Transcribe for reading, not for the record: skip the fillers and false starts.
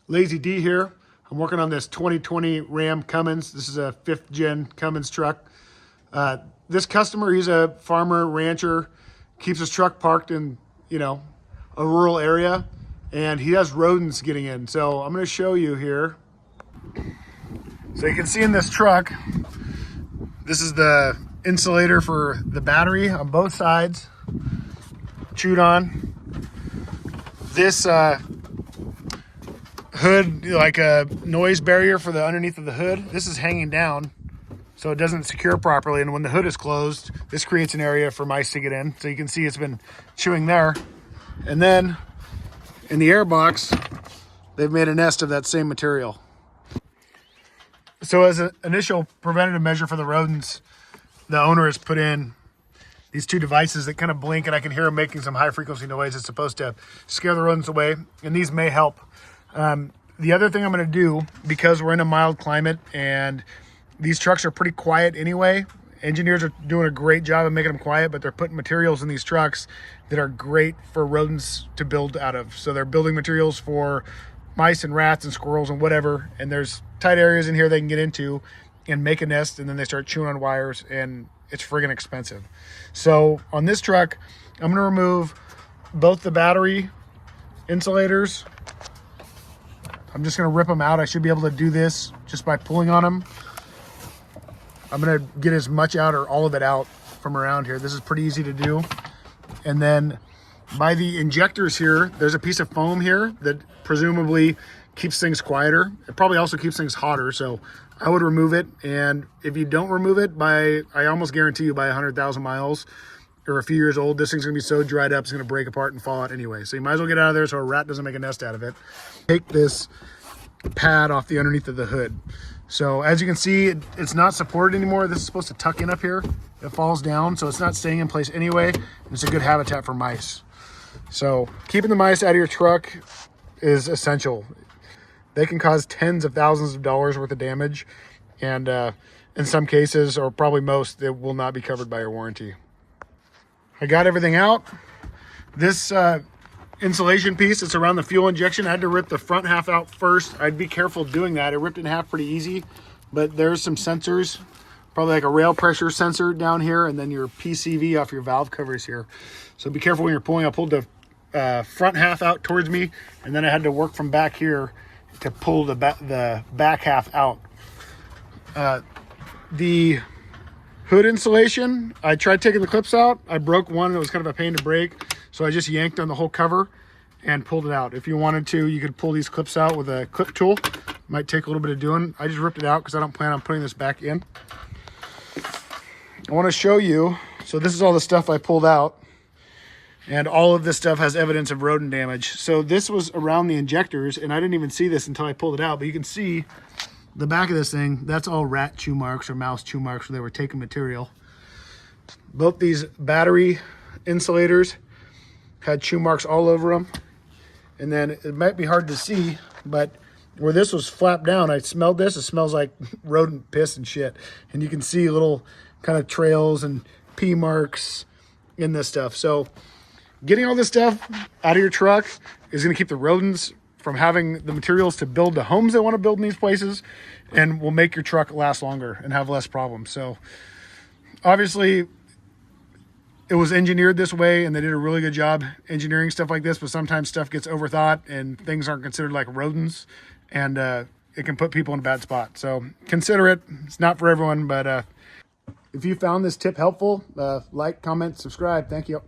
Lazy D here. I'm working on this 2020 Ram Cummins. This is a 5th gen Cummins truck. This customer, he's a farmer, rancher, keeps his truck parked in, a rural area, and he has rodents getting in. So I'm gonna show you here. So you can see in this truck, this is the insulator for the battery on both sides, chewed on. This hood, like a noise barrier for the underneath of the hood, this is hanging down so it doesn't secure properly, and when the hood is closed, this creates an area for mice to get in. So you can see it's been chewing there. And then in the air box, they've made a nest of that same material. So as an initial preventative measure for the rodents, the owner has put in these two devices that kind of blink, and I can hear them making some high frequency noise. It's supposed to scare the rodents away, and these may help. The other thing I'm going to do, because we're in a mild climate and these trucks are pretty quiet anyway, engineers are doing a great job of making them quiet, but they're putting materials in these trucks that are great for rodents to build out of. So they're building materials for mice and rats and squirrels and whatever, and there's tight areas in here they can get into and make a nest, and then they start chewing on wires, and it's friggin' expensive. So on this truck, I'm going to remove both the battery insulators. I'm just going to rip them out. I should be able to do this just by pulling on them. I'm going to get as much out or all of it out from around here. This is pretty easy to do. And then by the injectors here, there's a piece of foam here that presumably keeps things quieter. It probably also keeps things hotter. So I would remove it. And if you don't remove it I almost guarantee you by 100,000 miles or a few years old, this thing's gonna be so dried up, it's gonna break apart and fall out anyway. So you might as well get out of there so a rat doesn't make a nest out of it. Take this pad off the underneath of the hood. So as you can see, it's not supported anymore. This is supposed to tuck in up here. It falls down, so it's not staying in place anyway. It's a good habitat for mice. So keeping the mice out of your truck is essential. They can cause tens of thousands of dollars worth of damage. And in some cases, or probably most, it will not be covered by your warranty. I got everything out. This insulation piece, it's around the fuel injection. I had to rip the front half out first. I'd be careful doing that. It ripped in half pretty easy, but there's some sensors, probably like a rail pressure sensor down here, and then your PCV off your valve covers here. So be careful when you're pulling. I pulled the front half out towards me, and then I had to work from back here to pull the back half out. The hood insulation, I tried taking the clips out. I broke one. It was kind of a pain to break. So I just yanked on the whole cover and pulled it out. If you wanted to, you could pull these clips out with a clip tool. Might take a little bit of doing. I just ripped it out because I don't plan on putting this back in. I want to show you. So this is all the stuff I pulled out. And all of this stuff has evidence of rodent damage. So this was around the injectors, and I didn't even see this until I pulled it out. But you can see the back of this thing, that's all rat chew marks or mouse chew marks where they were taking material. Both these battery insulators had chew marks all over them. And then it might be hard to see, but where this was flapped down, I smelled this. It smells like rodent piss and shit. And you can see little kind of trails and pee marks in this stuff. So getting all this stuff out of your truck is going to keep the rodents from having the materials to build the homes they want to build in these places, and will make your truck last longer and have less problems. So obviously it was engineered this way, and they did a really good job engineering stuff like this, but sometimes stuff gets overthought and things aren't considered like rodents, and it can put people in a bad spot. So consider it. It's not for everyone, but if you found this tip helpful, like, comment, subscribe. Thank you.